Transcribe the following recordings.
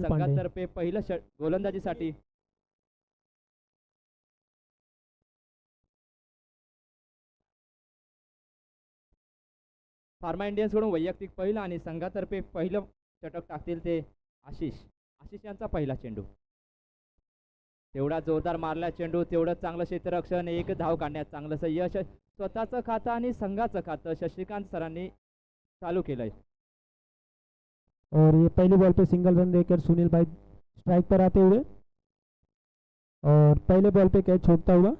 सुनील पांडे. संघातर्फे पहिलं गोलंदाजीसाठी pharma Indians कडून वैयक्तिक पहिलं आणि संघातर्फे पहिलं षटक टाकतील ते आशिष यांचा पहिला चेंडू. तेवढा जोरदार मारला चेंडू, तेवढं चांगलं क्षेत्ररक्षण, एक धाव काढण्यात चांगलंसं यश स्वतःचं खातं आणि संघाचं खातं शशिकांत सरांनी चालू केलंय. और ये पहली बॉल पे सिंगल रन देकर सुनील भाई स्ट्राइक पर आते हुए और पहले बॉल पे कैच छोड़ता हुआ.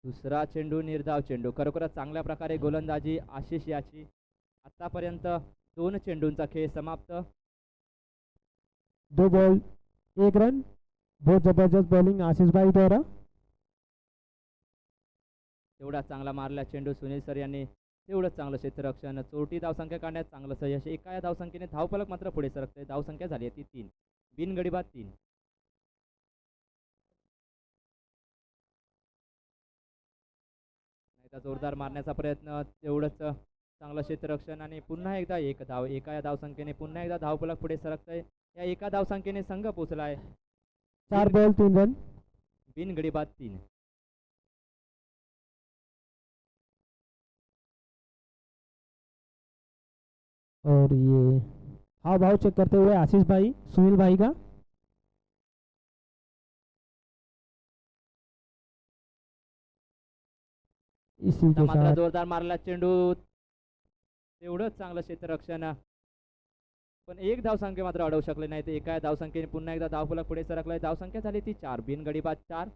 दुसरा चेंडू निर्धाव चेंडू. खरोखरच चांगल्या प्रकारे गोलंदाजी आशिष याची. आतापर्यंत 2 चेंडूंचा खेळ समाप्त. 2 बॉल 1 रन. बहुत जबरदस्त बॉलिंग आशीष भाई द्वारा. तेवढा चांगला मारला चेंडू सुनील सर यांनी, तेवढंच चांगलं क्षेत्ररक्षण, चोरटी धावसंख्या काढण्यात चांगलं यश. एका या धावसंख्येने धावफलक मात्र पुढे सरकते. धावसंख्या झाली आहे ती 3, बिनगडी बाद 3. जोरदार मारण्याचा प्रयत्न, तेवढंच चांगलं क्षेत्ररक्षण आणि पुन्हा एकदा एक धाव. एका या धावसंख्येने पुन्हा एकदा धावफलक पुढे सरकतंय. या एका धावसंख्येने संघ पोहोचलाय 4 बॉल 3 रन, बिनगडी बाद 3. और ये हाव भाव चेक करते हुए आशीष भाई सुनील भाई का. इसी के मात्र साथ जोरदार मारला चेंडू, तेवढंच चांगलं क्षेत्ररक्षण, पण एक धावसंख्या मात्र अडवू शकले नाही. ते एका धावसंख्येने पुन्हा एकदा धावफलक पुढे सरकलाय. धावसंख्या झाली ती 4, बिनगडी बाद 4.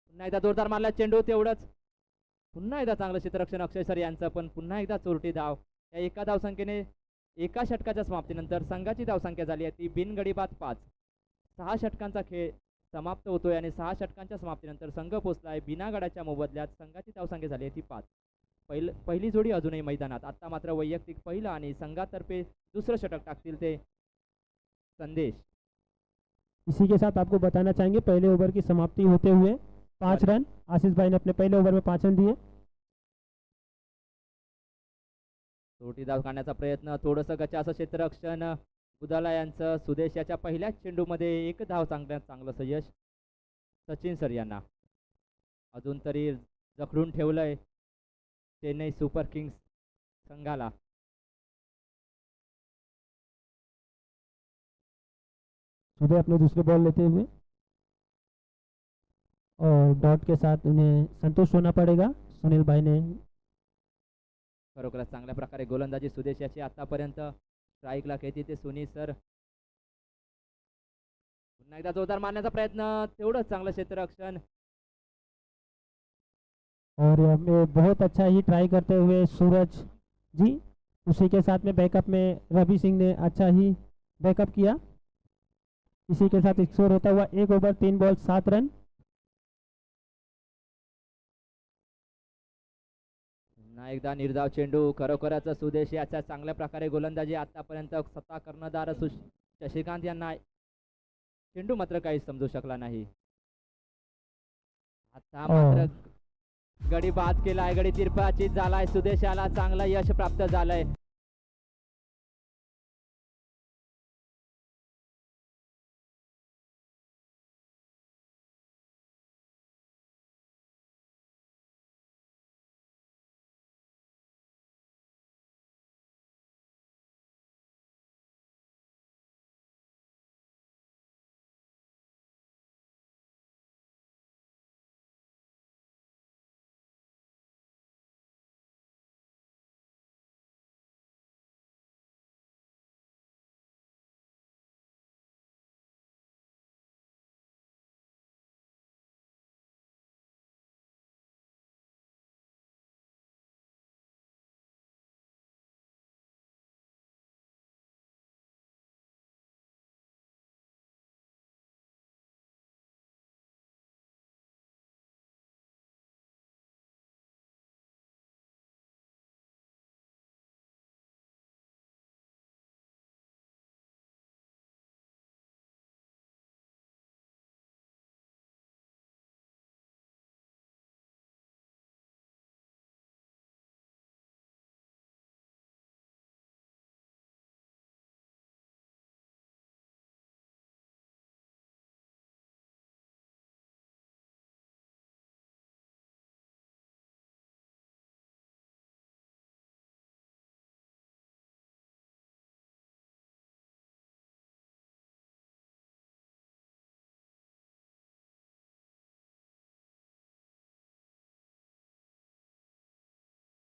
पुन्हा एकदा जोरदार मारला चेंडू, तेवढंच पुन्हा एकदा चांगलं क्षेत्ररक्षण अक्षय सर यांचं, पण पुन्हा एकदा चोरटी धाव. या एका धावसंख्येने एका षटकाच्या समाप्तीनंतर संघाची धावसंख्या झाली आहे ती बिनगडी बाद 5. 6 षटकांचा खेळ समाप्त होतोय आणि 6 षटकांच्या समाप्तीनंतर संघ पोहोचलाय बिना गडाच्या मोबदल्यात. संघाची धावसंख्या झाली आहे ती 5. पहिली जोडी अजूनही मैदानात. आता मात्र वैयक्तिक पहिलं आणि संघातर्फे दुसरं षटक टाकतील ते संदेश. इसी के साथ आपको बताना चाहेंगे पहले ओवर की समाप्ति होते हुए 5 रन. आशीष भाई ने अपने पहले ओवर में 5 रन दिए. चोरटी धाव काढण्याचा प्रयत्न, थोडंसं गचाचं क्षेत्ररक्षण बुधाला यांचं. सुदेश याच्या पहिल्याच चेंडूमध्ये एक धाव चांगलं यश सचिन सर यांना. अजून तरी जखडून ठेवलंय चेन्नई सुपर किंग्स संघाला. सुबह अपने दूसरे बॉल लेते हुए और डॉट के साथ उन्हें संतोष होना पड़ेगा. सुनील भाई ने खरोखरच चांगल्या प्रकारे गोलंदाजी सुदेश याची. आतापर्यंत स्ट्राईकला खेळती ते सुनील सर. पुन्हा एकदा जोरदार मारण्याचा प्रयत्न, तेवढंच चांगलं क्षेत्ररक्षण. और हमें बहुत अच्छा ही ट्राई करते हुए सूरज जी. उसी के साथ में बैकअप में रवि सिंह ने अच्छा ही बैकअप किया. इसी के साथ स्कोर होता हुआ 1 ओवर 3 बॉल 7 रन. पुन्हा एकदा निर्धाव चेंडू. खरोखरच सुदेश याच्या चांगल्या प्रकारे गोलंदाजी. आतापर्यंत स्वतः कर्णधार शशिकांत यांना चेंडू मात्र काही समजू शकला नाही. आता मात्र गडी बाद केलाय, गडी तिरपाचीत झालाय. सुदेशाला चांगलं यश प्राप्त झालंय.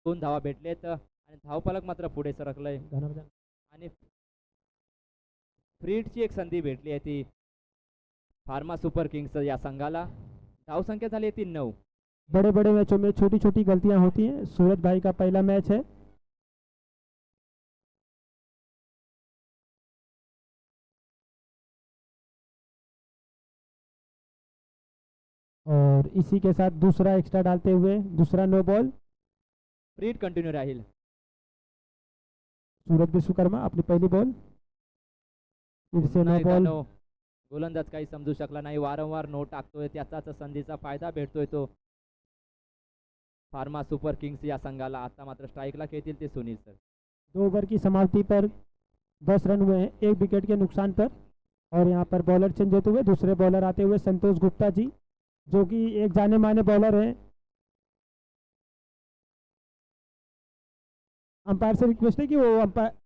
2 धावा भेटलेत आणि धावफलक मात्र पुढे सरकलंय घनवर्धन आणि फ्रीडची एक संधी भेटली आहे ती फार्मा सुपर किंग्स या संघाला. धावसंख्या झाली आहे ती 9. बड़े बड़े मैचों में छोटी छोटी गलतियां होती हैं। सूरज भाई का पहला मैच है। और इसी के साथ दूसरा एक्स्ट्रा डालते हुए दूसरा नो बॉल। फ्रीड कंटिन्यू राहील. सूरज विश्वकर्मा अपनी पहली बॉल, फिर से पुन्हा नो एकदा बॉल। नो. गोलंदाज काही समजू शकला नाही. वारंवार नो टाकतोय. त्याचाच संधीचा फायदा भेटतोय तो फार्मा सुपर किंग्स या संघाला. आता मात्र स्ट्राईकला खेळतील ते सुनील सर. 2 ओवर की समाप्ति पर 10 रन हुए हैं 1 विकेट के नुकसान पर। और यहाँ पर बॉलर चेंज होते हुए दूसरे बॉलर आते हुए संतोष गुप्ता जी, जो कि एक जाने माने बॉलर हैं। अंपायर से रिक्वेस्ट है कि वो अंपायर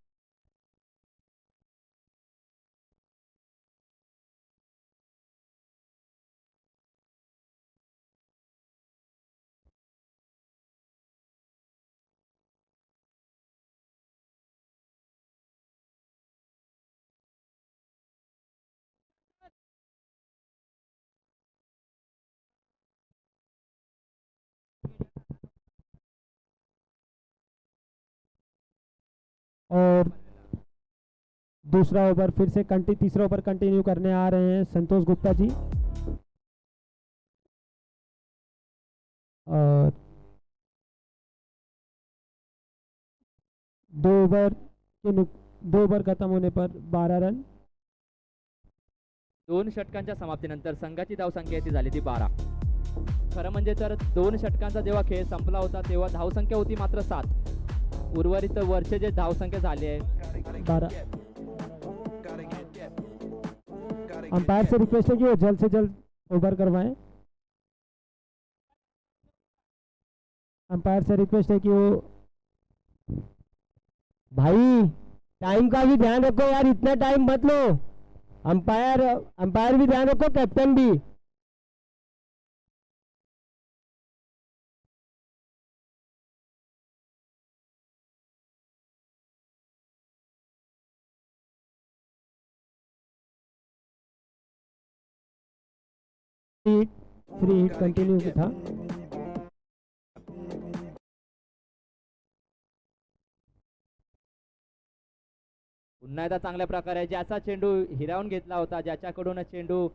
और दूसरा ओवर फिर से तीसरा ओवर कंटिन्यू करने आ रहे हैं संतोष गुप्ता जी। और 2 ओवर खत्म होने पर 12 रन। 2 षटकांच्या समाप्तीनंतर संघाची धावसंख्या ती झाली ती 12. खरं म्हणजे तर 2 षटकांचा जेव्हा खेळ संपला होता तेव्हा धावसंख्या होती मात्र 7. उर्वरित वरचे जे धावसंख्या झाली आहे 12। अंपायर से रिक्वेस्ट है कि वो जल्द से जल्द ओवर करवाएं। अंपायर से रिक्वेस्ट है कि वो भाई टाइम का भी ध्यान रखो यार, इतना टाइम मत लो। अंपायर अंपायर भी ध्यान रखो, कैप्टन भी। फ्री हिट कंटिन्यू था। पुन्हा एकदा चांगल्या प्रकारे ज्याचा चेंडू हिरावून घेतला होता, ज्याच्याकडून चेंडू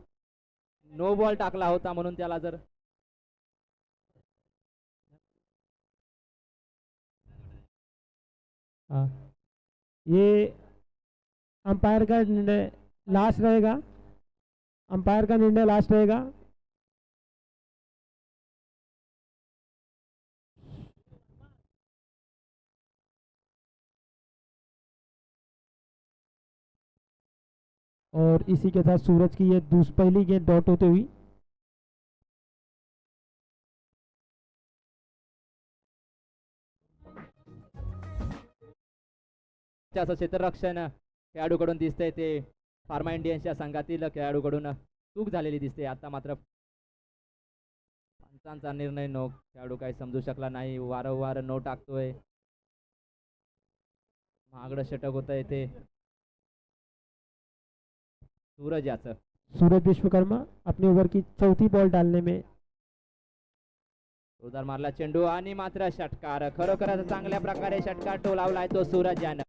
नो बॉल टाकला होता म्हणून त्याला जर ये अंपायर का निर्णय लास्ट रहेगा। अंपायर का निर्णय लास्ट रहेगा। और इसी के साथ सूरज की ये पहली गेंद डॉट होते हुई। असं क्षेत्ररक्षण खेळाडूकडून दिसतंय ते फार्मा इंडियन्सच्या संघातील खेळाडूकडून चूक झालेली दिसते. आता मात्र पंचांचा निर्णय नो. खेळाडू काही समजू शकला नाही. वारंवार नो टाकतोय. महागडं षटक होत आहे ते सूरज याचं. सूरज विश्वकर्मा अपने ओवर की चौथी बॉल डालने में। जोरदार मारला चेंडू आणि मात्र षटकार. खरोखरच चांगल्या प्रकारे षटकार टोलावलाय तो सूरज यानं.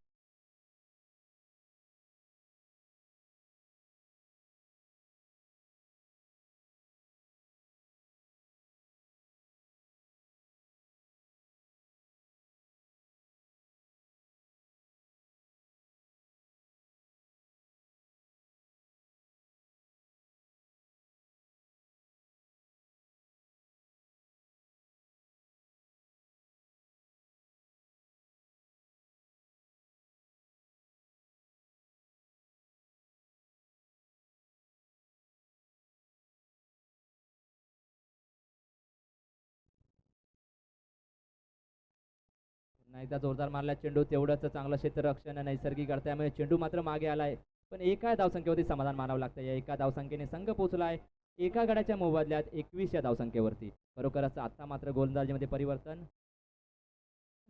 पुन्हा एकदा जोरदार मारला चेंडू. तेवढंच चांगलं क्षेत्ररक्षण नैसर्गिक त्यामुळे चेंडू मात्र मागे आलाय. पण एका धावसंख्येवरती समाधान मानावं लागतं. या एका धावसंख्येने संघ पोहोचलाय एका गड्याच्या मोबदल्यात 21 या धावसंख्येवरती. खरोखरच आता मात्र गोलंदाजीमध्ये परिवर्तन.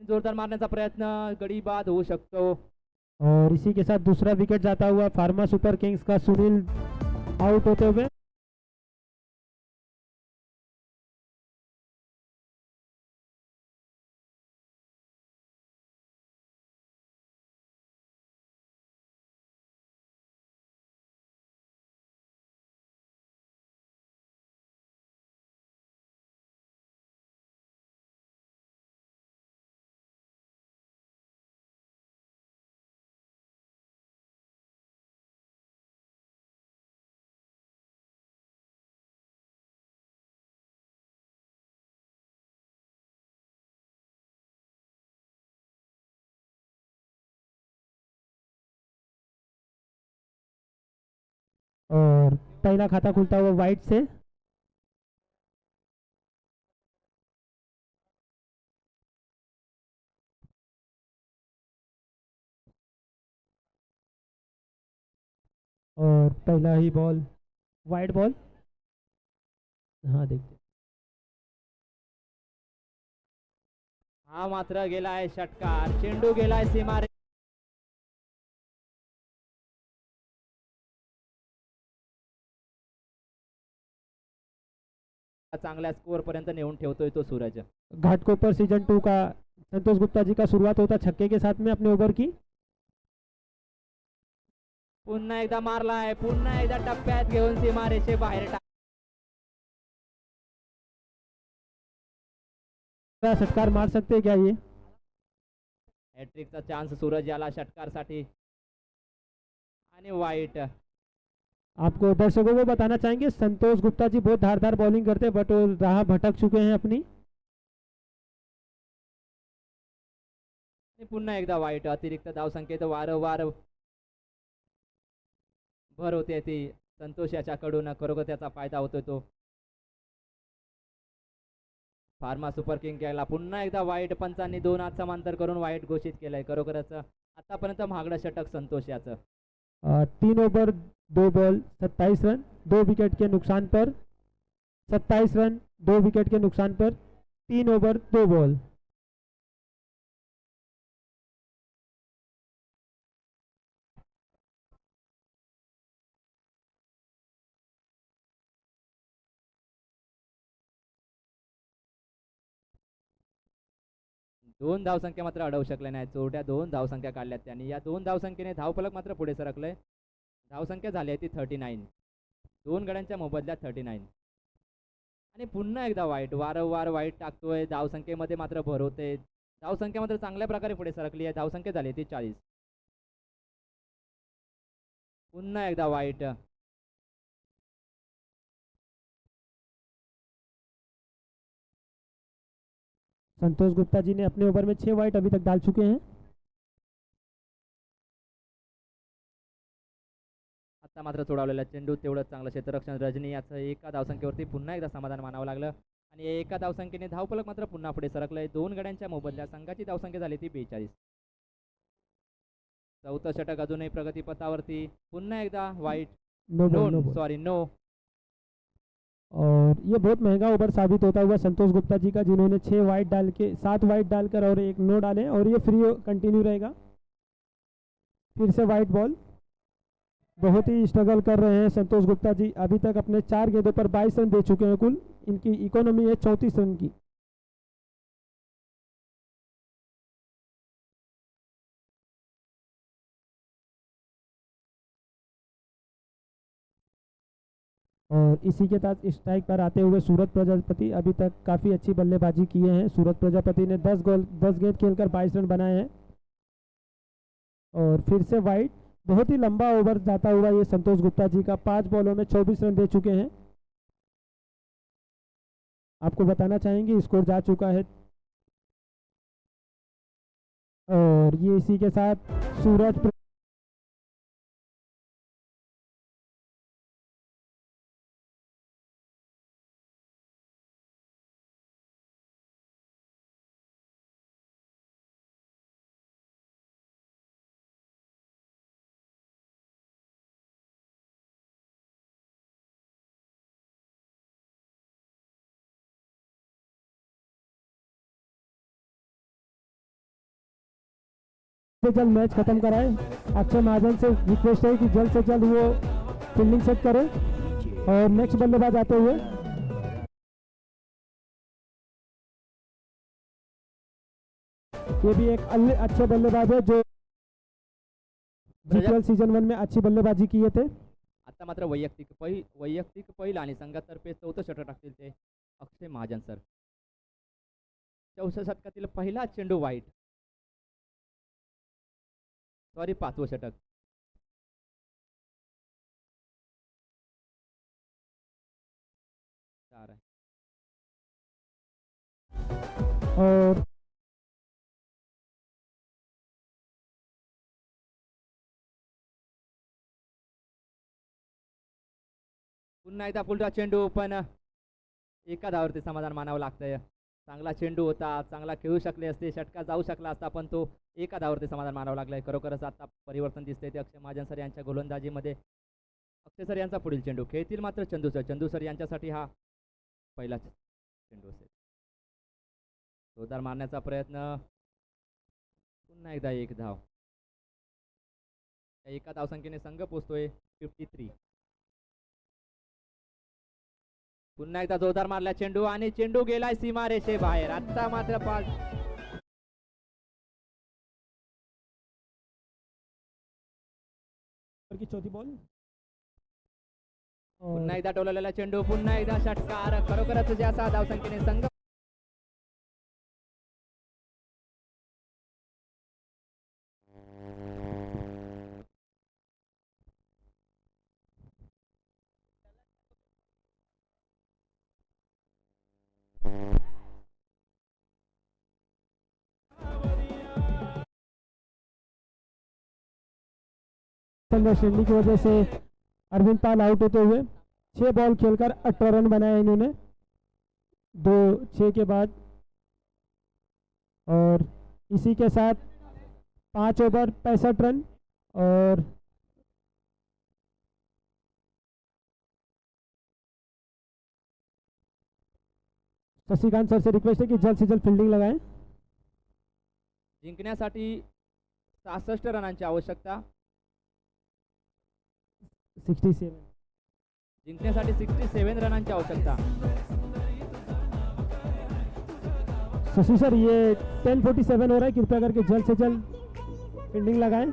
जोरदार मारण्याचा प्रयत्न, गडी बाद होऊ शकतो. और इसी के साथ दूसरा विकेट जाता हुआ फार्मा सुपर किंग्स का सुनील आउट होते हुए. और पहला खाता खुलता हुआ वाइट से. और पहला ही बॉल वाइड बॉल. हाँ देखते. हा मात्र गेलाय षटकार, चेंडू गेलाय सीमारे. चांगल्या स्कोअर पर्यंत नेऊन ठेवतोय तो सूरज. घाटकोपर सीजन 2 का संतोष गुप्ता जी का शुरुआत होता छक्के के साथ में अपने ओवर की. पुन्हा एकदा मारलाय, पुन्हा एकदा टप्प्यात घेऊन सीमारेषे बाहेर षटकार मार सकते हैं क्या ये? हॅट्रिकचा चान्स सूरज याला षटकारसाठी. आणि वाईट. आपको दर्शकों को बताना चाहेंगे संतोष गुप्ता जी बहुत धारदार बॉलिंग करते हैं बट वो राह भटक चुके हैं अपनी. पुन्हा एकदा वाईट. अतिरिक्त धावसंख्येत वारंवार भर होते ती संतोष याच्याकडून, खरोखर त्याचा फायदा होतोय तो. फार्मा सुपर किंग याला पुन्हा एकदा वाईट. पंचांनी 2 हात समांतर करून वाईट घोषित केलंय. खरोखरच आतापर्यंत महागडं षटक संतोष याचं. 3 ओवर 2 बॉल 27 रन 2 विकेट के नुकसान पर. 27 रन 2 विकेट के नुकसान पर 3 ओवर 2 बॉल. दोन धावसंख्या मात्र अडवू शकले नाही. चोरट्या 2 धावसंख्या काढल्यात त्यांनी. या 2 धावसंख्येने धावफलक मात्र पुढे सरकलंय. धावसंख्या झाली आहे ती 39. 2 गड्यांच्या मोबदल्यात 39. आणि पुन्हा एकदा वाईट. वारंवार वाईट टाकतोय. धावसंख्येमध्ये मात्र भर होते. धावसंख्या मात्र चांगल्या प्रकारे पुढे सरकली आहे. धावसंख्या झाली ती 40. पुन्हा एकदा वाईट. संतोष गुप्ता जी ने अपने ओवर में 6 वाइट अभी तक डाल चुके हैं. आता मात्र सोडवलेला चेंडू तेवढं चांगलं क्षेत्ररक्षण. रजनी याचं एका धावसंख्येवरती पुन्हा एकदा समाधान मानावं लागलं. आणि एका धावसंख्येने धावफलक मात्र पुन्हा पुढे सरकलंय. 2 गड्यांच्या मोबदल्यात संघाची धावसंख्या झाली ती 42. चौथं षटक अजूनही प्रगतीपथावरती. पुन्हा एकदा वाईट. No ball no ball. Sorry no. और ये बहुत महंगा ओवर साबित होता हुआ संतोष गुप्ता जी का, जिन्होंने 6 वाइट डाल के 7 वाइट डालकर और 1 नो डाले और ये फ्री कंटिन्यू रहेगा. फिर से वाइट बॉल. बहुत ही स्ट्रगल कर रहे हैं संतोष गुप्ता जी. अभी तक अपने 4 गेंदों पर 22 रन दे चुके हैं कुल. इनकी इकोनॉमी है 34 रन की. और इसी के साथ स्ट्राइक पर आते हुए सूरज प्रजापति अभी तक काफ़ी अच्छी बल्लेबाजी किए हैं. सूरज प्रजापति ने 10 गेंद खेलकर 22 रन बनाए हैं. और फिर से वाइट. बहुत ही लंबा ओवर जाता हुआ ये संतोष गुप्ता जी का. 5 बॉलों में 24 रन दे चुके हैं. आपको बताना चाहेंगे स्कोर जा चुका है. और ये इसी के साथ सूरज से जल्द मैच खत्म कराए। अक्षय महाजन से रिक्वेस्ट है कि जल्द से जल्द वो फील्डिंग सेट करे। और नेक्स्ट बल्लेबाज आते हुए ये भी एक अच्छे बल्लेबाज है जो जीपीएल सीजन 1 में अच्छी बल्लेबाजी किए थे। आता मात्र वैयक्तिक पहिल आणि संघातर्फे चौथं षटक टाकतील ते अक्षय महाजन सर। 64 षटकातील पहिला चेंडू वाईट, सॉरी 5वं षटक। चार आहे। और पुन्हा एकदा पुढचा चेंडू, पण एका धावावरती समाधान मानावं लागतंय। चांगला चेंडू होता, चांगला खेळू शकले असते, षटका जाऊ शकला असता, पण तो एका धावावरती समाधान मानावं लागलंय। खरोखरच आता परिवर्तन दिसतंय ते अक्षय महाजन सर यांच्या गोलंदाजीमध्ये। अक्षय सर यांचा पुढील चेंडू खेळतील मात्र चंदू सर यांच्यासाठी हा पहिलाच चेंडू असेल। जोरदार मारण्याचा प्रयत्न, पुन्हा एकदा एक धाव। एका धावसंख्येने संघ पोहोचतोय 53। पुन्हा एकदा जोरदार मारला चेंडू आणि चेंडू गेलाय सीमारेषे बाहेर। आता मात्र 5 की चौथी बॉल। पुन्हा एकदा टोललेला चेंडू, पुन्हा एकदा षटकार। खरोखरच ज्या धावसंख्येने संघ श्रेणी की वजह से अरविंद पाल आउट होते हुए 6 बॉल खेलकर 18 रन बनाए इन्होंने 6 के बाद। और इसी के साथ 5 ओवर 65 रन। और शशिकांत सर से रिक्वेस्ट है कि जल्द से जल्द फील्डिंग लगाएं। जिंकण्यासाठी 66 रनांची आवश्यकता। 67 जिंकण्यासाठी 67 रनांची आवश्यकता। शशि सर ये 10:47 हो रहा है, कृपया करके जल्द से जल्द फील्डिंग लगाएं।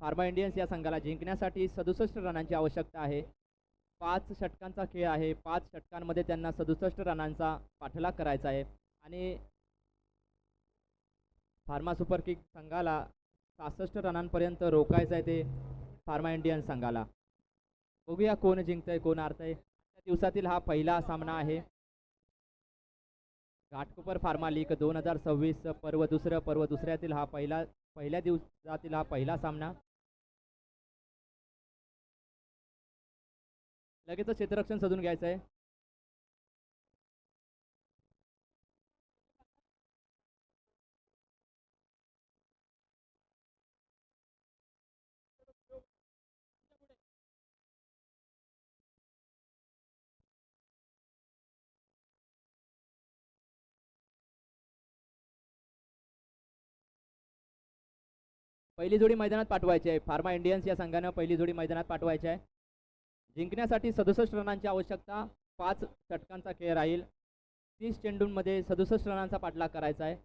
फार्मा इंडियन्स या संघाला जिंकण्यासाठी 67 रनांची आवश्यकता आहे। 5 षटकांचा खेळ आहे। 5 षटकांमध्ये त्यांना 67 रनांचा पाठलाग करायचा आहे आणि फार्मा सुपर किंग संघाला 66 रनांपर्यंत रोखायचं आहे ते फार्मा इंडियन्स संघाला। बघूया कोण जिंकतंय कोण हारतंय। आजच्या दिवसातील हा पहिला सामना आहे घाटकोपर फार्मा लीग 2026 पर्व दुसऱ्यातील हा पहिल्या दिवसातील हा पहिला सामना। लगेच क्षेत्ररक्षण सजून घ्यायचं आहे। पहिली जोडी मैदानात पाठवायची आहे। फार्मा इंडियन्स या संघानं पहिली जोडी मैदानात पाठवायची आहे। जिंकण्यासाठी 67 रनांची आवश्यकता। 5 षटकांचा खेळ राहील। 30 चेंडूंमध्ये 67 रनांचा पाठलाग करायचा आहे।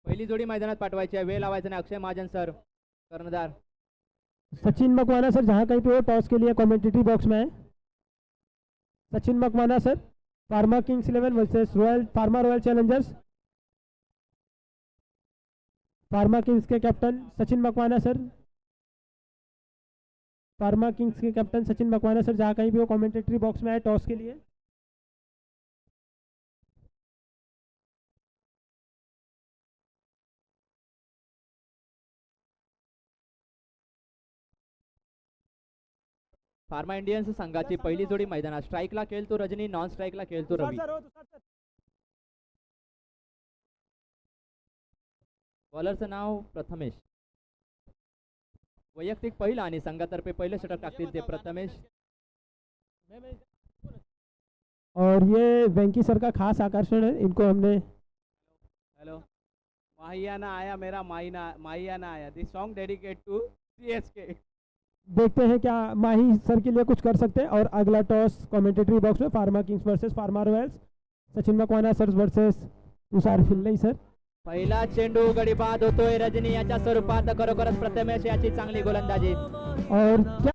पहिली जोडी मैदानात पाठवायची आहे। वेळ लावायचा नाही। अक्षय महाजन सर कर्णधार। सचिन मकवाना सर जहाँ कहीं पे हो टॉस के लिए कमेंटेटरी बॉक्स में है। Sachin Makwana sir, pharma kings 11 versus pharma royal challengers. Pharma kings के captain Sachin Makwana sir, pharma kings के कैप्टन सचिन मकवाना सर जहाँ कहीं भी हो कमेंटेटरी बॉक्स में आए टॉस के लिए। फार्मा इंडियन्स संघाची पहिली जोडी मैदानात. स्ट्राईकला खेळतो रजनी, नॉन स्ट्राईकला खेळतो रवी. बॉलरचं नाव प्रथमेश. वैयक्तिक पहिला आणि संघातर्फे पहिलं षटक टाकतील ते प्रथमेश. और ये वेंकी सर का खास आकर्षण है, इनको हमने हेलो, माहियाना आया मेरा माहियाना आया. This song dedicate to CSK. देखते हैं क्या माही सर के लिए कुछ कर सकते हैं. और अगला टॉस कमेंटेटरी बॉक्स में pharma kings versus pharma royals. Sachin Makwana sir versus Tushar Pille sir. पहिला चेंडू गडी बाद होतोय रजनी याच्या स्वरूपात. खरोखरच प्रथमेश याची चांगली गोलंदाजी. और क्या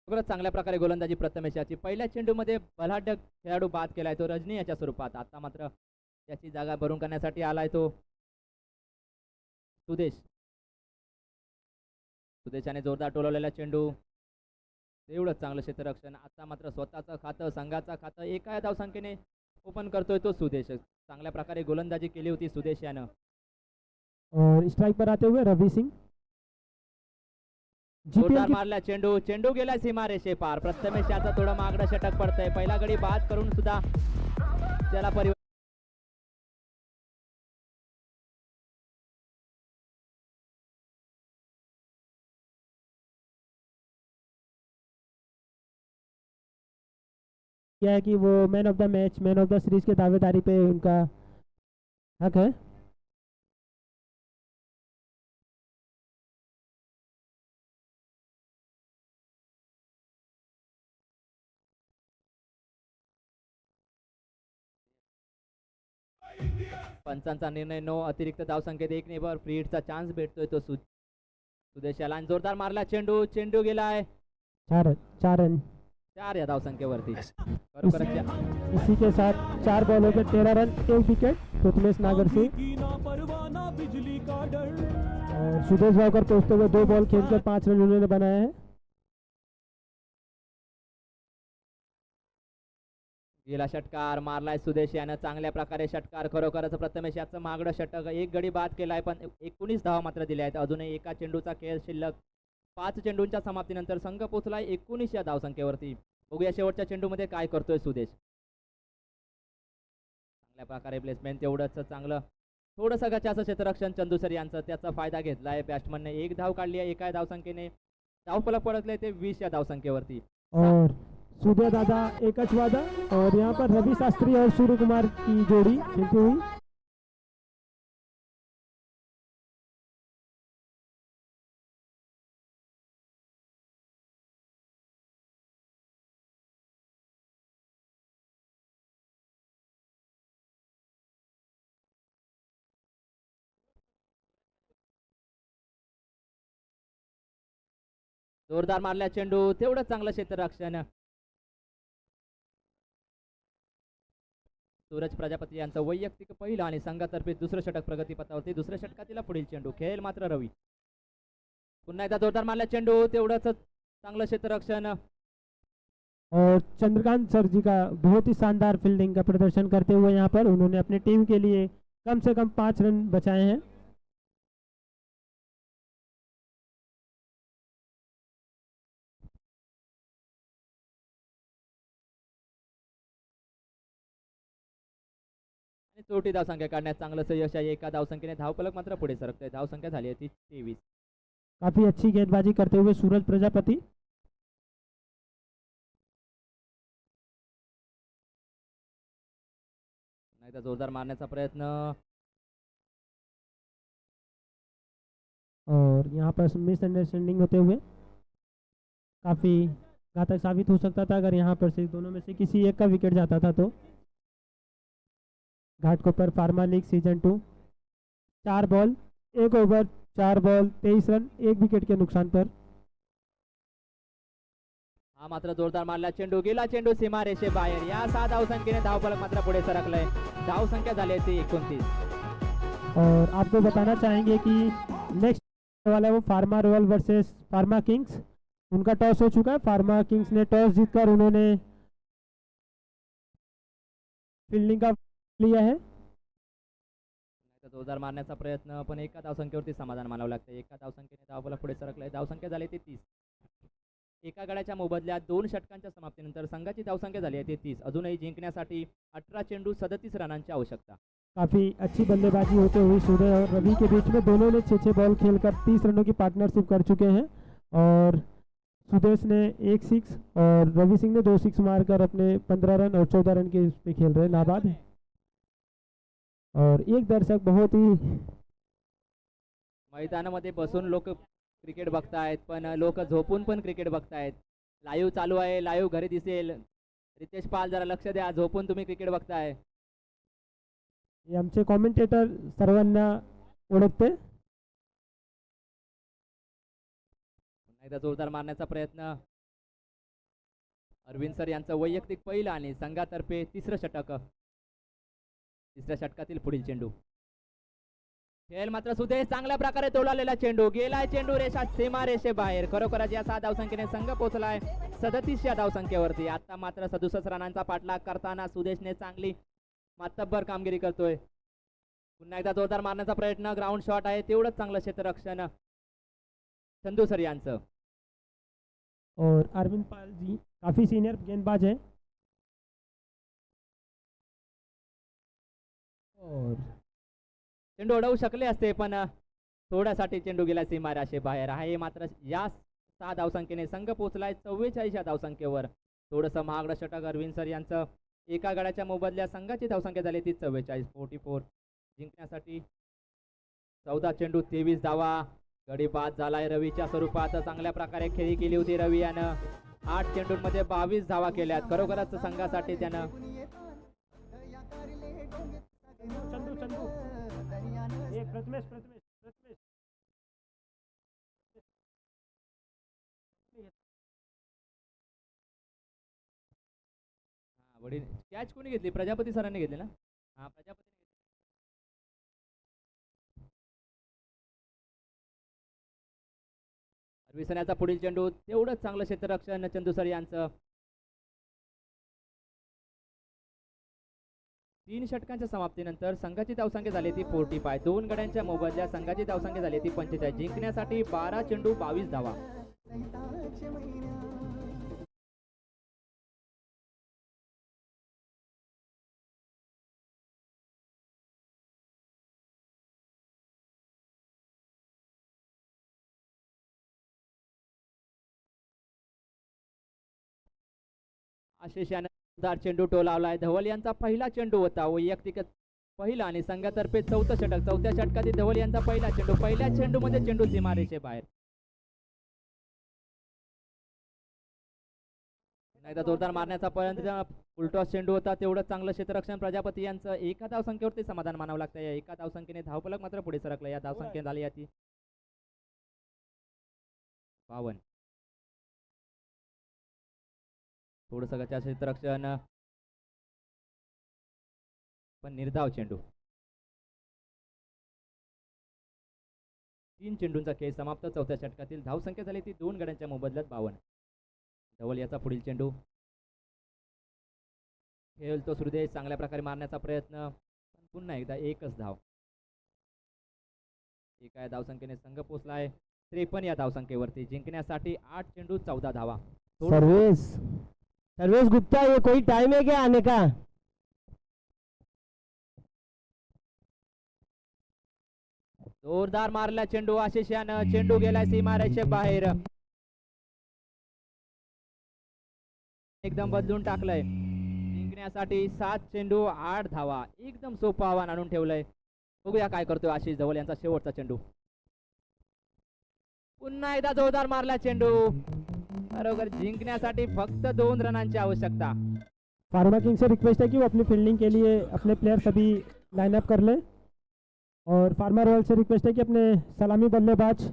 खरोखरच चांगल्या प्रकारे गोलंदाजी प्रथमेश याची. पहिल्या चेंडूमध्ये बलाढ्य खेळाडू बाद केलाय तो रजनी याच्या स्वरूपात. आता मात्र त्याची जागा भरून करण्यासाठी आलाय तो सुदेश. सुदेशाने जोरदार टोलवलेला चेंडू. एवढंच चांगलं क्षेत्ररक्षण. आता मात्र स्वतःचं खातं, संघाचं खातं एका धावसंख्येने ओपन करतोय तो सुदेश. चांगल्या प्रकारे गोलंदाजी केली होती सुदेश यानं. और स्ट्राइक पर आते हुए रवि सिंह. जोरदार जीपीएल की मारला चेंडू. चेंडू गेला सीमारेषे पार. प्रथमेश याचं थोडं मागणं षटक पडतंय. पहिला गडी बाद करून सुद्धा त्याला क्या है कि वो man of the match, man of the series के दावेदारी पे उनका हक है. पंचांचा निर्णय नो. अतिरिक्त धावसंख्येत 1 नेवर फ्री हिटचा चान्स भेटतोय तो सुदेशाला. आणि जोरदार मारला चेंडू. चेंडू गेलाय 4 रन. 4 या धावसंख्येवरती. खरोखरच इसी के साथ 4 बॉलों पे 13 रन, 1 विकेट प्रथमेश नागर सिंह. और सुदेश भावकर पहुंचते हुए 2 बॉल खेलकर 5 रन उन्होंने बनाए हैं. गेला षटकार मारलाय सुदेश यानं. चांगल्या प्रकारे षटकार. खरोखरच प्रथमेश याचं मागणं षटक. 1 गडी बाद केलाय पण 19 धावा मात्र दिल्या आहेत. अजूनही एका चेंडूचा खेळ शिल्लक. 5 चेंडूंच्या समाप्तीनंतर संघ पोहोचलाय 19 या धावसंख्येवरती. बघूया शेवटच्या चेंडूमध्ये काय करतोय सुदेश. चांगल्या प्रकारे प्लेसमेंट. तेवढंच चांगलं थोडंसं गचाचं क्षेत्ररक्षण चंदूसर यांचं. त्याचा फायदा घेतलाय बॅट्समनने. 1 धाव काढली आहे एका धावसंख्येने. धावफलक पडकले ते 20 या धावसंख्येवरती. और सूर्य दादा एकच वादा. और यहाँ पर रवि शास्त्री और सूर्य कुमार की जोड़ी खेलती हुई. जोरदार मारल्या चेंडू. तेवढंच चांगलं क्षेत्ररक्षण. सूरज प्रजापती यांचं वैयक्तिक पहिलं आणि संघातर्फे दुसरं षटक प्रगतीपथावरती. दुसऱ्या षटकातील पुढील चेंडू. खेळ मात्र रवी. पुन्हा एकदा जोरदार मारल्या चेंडू. तेवढंच चांगलं क्षेत्ररक्षण. और चंद्रकांत सर जी का बहुत ही शानदार फील्डिंग का प्रदर्शन करते हुए यहाँ पर उन्होंने अपने टीम के लिए कम से कम 5 रन बचाए हैं. चोटी धावसंख्या काढण्यात चांगलं यश आहे. एका धावसंख्येने धावफलक मात्र पुढे सरकतोय. धावसंख्या झाली आहे ती 23. काफी अच्छी गेंदबाजी करते हुए सूरज प्रजापति. एकदा जोरदार मारण्याचा प्रयत्न. और यहाँ पर मिसअंडरस्टैंडिंग होते हुए काफी घातक साबित हो सकता था अगर यहाँ पर से दोनों में से किसी एक का विकेट जाता था तो. Ghatkopar pharma league season 2. 4 ball 1 over 4 ball 23 run 1 wicket के नुकसान पर. हा मात्र जोरदार मारला चेंडू, गेला चेंडू सीमारेषे बाहेर. या 6 धावसंख्येने धावफलक मात्र पुढे सरकलंय. धावसंख्या झाली आहे ती 29. और आपको बताना चाहेंगे कि नेक्स्ट वाला है वो pharma royal versus pharma Kings. उनका टॉस हो चुका है. फार्मा किंग्स ने टॉस जीतकर उन्होंने फील्डिंग का लिया है. जोरदार मारण्याचा प्रयत्न, पण एका धावसंख्येवरती समाधान मानावं लागतं. एका धावसंख्येने धावफलक पुढे सरकलंय. धावसंख्या झाली ती 30. एका गड्याच्या मोबदल्यात 2 षटकांच्या समाप्तीनंतर संघाची धावसंख्या झाली आहे ती 30. अजूनही जिंकण्यासाठी 18 चेंडू 37 रनांची आवश्यकता. काफी अच्छी बल्लेबाजी होते हुए सूर्य और रवि के बीच में दोनों ने 6 बॉल खेलकर 30 रनों की पार्टनरशिप कर चुके हैं. और सुदेश ने 1 6 और रवि सिंह ने 2 6 मारकर अपने 15 रन और 14 रन के उस पे खेल रहे हैं नाबाद. और एक दर्शक बहुत ही मैदानामध्ये बसून लोक क्रिकेट बघतायत, पण लोक झोपून पण क्रिकेट बघतायत. लाईव्ह चालू आहे, लाईव्ह घरी दिसेल. रितेश पाल जरा लक्ष द्या, झोपून तुम्ही क्रिकेट बघताय. हे आमचे कॉमेंटेटर सर्वांना ओळखते. पुन्हा एकदा जोरदार मारण्याचा प्रयत्न. अरविंद सर यांचं वैयक्तिक पहिलं आणि संघातर्फे 3रं षटक. 3ऱ्या षटकातील पुढील चेंडू. खेळ मात्र सुदेश, चांगल्या प्रकारे तोलालेला चेंडू, गेलाय चेंडू रेषा सीमा रेषे बाहेर. खरोखरच या 6 धावसंख्येने संघ पोहोचलाय 37 या धावसंख्येवरती. आता मात्र 67 रनांचा पाठलाग करताना सुदेशने चांगली मातब्बर कामगिरी करतोय. पुन्हा एकदा जोरदार मारण्याचा प्रयत्न, ग्राउंड शॉट आहे, तेवढंच चांगलं क्षेत्ररक्षण चंदू सर यांचं. और अरविंद पाल जी काफी सीनियर गेंदबाज है. और चेंडू अडवू शकले असते, पण थोड्यासाठी चेंडू गेला सीमारेषे बाहेर आहे. मात्र या 6 धावसंख्येने संघ पोहोचलाय 44 या धावसंख्येवर. थोडंसं महागडं षटक अरविंद सर यांचं. एका गड्याच्या मोबदल्या संघाची धावसंख्या झाली ती 44. 44 जिंकण्यासाठी 14 चेंडू 23 धावा. गडी बाद झालाय रवीच्या स्वरूपात. चांगल्या प्रकारे खेळी केली होती रवी यानं. 8 चेंडूंमध्ये 22 धावा केल्यात. खरोखरच संघासाठी त्यानं चंदू चंदू एक प्रथमेश प्रथमेश प्रथमेश वडील कॅच कोणी घेतली? प्रजापती सरांनी घेतली ना? हा, प्रजापती. विसण्याचा पुढील चेंडू, तेवढंच चांगलं क्षेत्ररक्षण चंदू सर यांचं. 3 षटकांच्या समाप्तीनंतर संघाची धावसंख्या झाली ती 45. 2 गड्यांच्या मोबदल्या संघाची धावसंख्या झाली ती 45. जिंकण्यासाठी 12 चेंडू 22 धावा. आशिष यानं जोरदार चेंडू टोलावलाय. धवल यांचा पहिला चेंडू होता, वैयक्तिक पहिला आणि संघातर्फे 4थं षटक. 4थ्या षटकातील धवल यांचा पहिला चेंडू. पहिल्या चेंडूमध्ये चेंडू सीमारेषे बाहेर. एकदा जोरदार मारण्याचा प्रयत्न, फुलटॉस चेंडू होता, तेवढं चांगलं क्षेत्ररक्षण प्रजापती यांचं. एका धावसंख्येवरती समाधान मानावं लागतं. या एका धावसंख्येने धावफलक मात्र पुढे सरकलं. या धावसंख्या झाली ती 52. थोडंसं गचा क्षेत्ररक्षण, पण निर्धाव चेंडू. 3 चेंडूंचा खेळ समाप्त. 4थ्या षटकातील धावसंख्या झाली ती 2 गड्यांच्या मोबदल्यात 52. धवल याचा पुढील चेंडू. खेळतो सुरदेश, चांगल्या प्रकारे मारण्याचा प्रयत्न, पण पुन्हा एकदा एकच धाव. एका धावसंख्येने संघ पोहोचलाय 53 या धावसंख्येवरती. जिंकण्यासाठी 8 चेंडू 14 धावा. सर्वेश सर्वेश गुप्ता, ये कोई टाइम है क्या आने का? जोरदार मारला चेंडू आशिष यानं. चेंडू गेलाय सीमारेषे बाहेर. एकदम बदलून टाकलंय. जिंकण्यासाठी 7 चेंडू 8 धावा. एकदम सोपं आव्हान आणून ठेवलंय. बघूया काय करतोय आशिष. धवल यांचा शेवटचा चेंडू. पुन्हा एकदा जोरदार मारला चेंडू. बरोबर, जिंकण्यासाठी फक्त 2 रनांची आवश्यकता. फार्मा किंग से रिक्वेस्ट है कि वो अपनी फील्डिंग के लिए अपने प्लेयर सभी लाइनअप कर ले. और फार्मा रॉयल से रिक्वेस्ट है कि अपने सलामी बल्लेबाज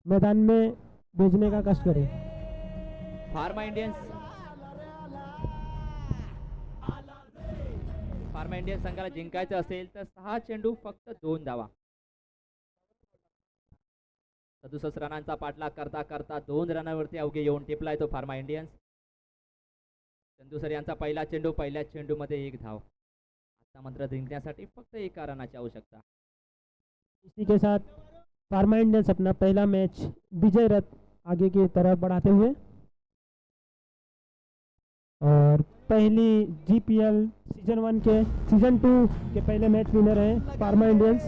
मैदान में भेजने का कष्ट करें. फार्मा इंडियन्स संघाला जिंकायचं असेल तर 6 चेंडू फक्त 2 धावा. 67 रनांचा पाठलाग करता करता 2 रनावरती अवघे येऊन टिपलाय तो फार्मा इंडियन्स. चंदू सर यांचा पहिला चेंडू, पहिल्या चेंडूमध्ये 1 धाव. आता मात्र जिंकण्यासाठी फक्त 1 रनाची आवश्यकता. इसी के साथ फार्मा इंडियंस अपना पहला मैच विजय रथ आगे की तरफ बढ़ाते हुए और पहली जीपीएल सीजन 2 के पहले मैच विनर है फार्मा इंडियंस.